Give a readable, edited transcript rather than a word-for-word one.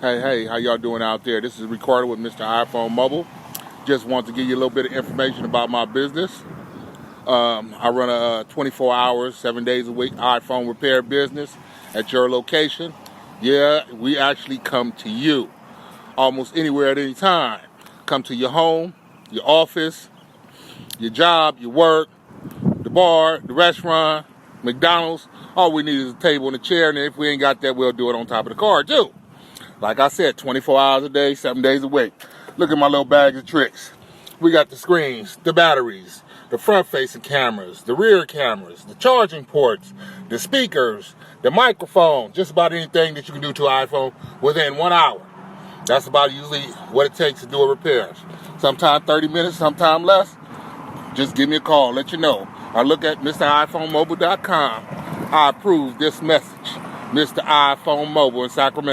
Hey, how y'all doing out there? This is Ricardo with Mr. iPhone Mobile. Just want to give you a little bit of information about my business. I run a 24 hours, 7 days a week iPhone repair business at your location. Yeah, we actually come to you almost anywhere at any time. Come to your home, your office, your job, your work, the bar, the restaurant, McDonald's. All we need is a table and a chair, and if we ain't got that, we'll do it on top of the car too. Like I said, 24 hours a day, 7 days a week. Look at my little bag of tricks. We got the screens, the batteries, the front-facing cameras, the rear cameras, the charging ports, the speakers, the microphone, just about anything that you can do to an iPhone within 1 hour. That's about usually what it takes to do a repair. Sometimes 30 minutes, sometimes less. Just give me a call, let you know. Or look at MrIPhoneMobile.com. I approve this message. Mr. iPhone Mobile in Sacramento.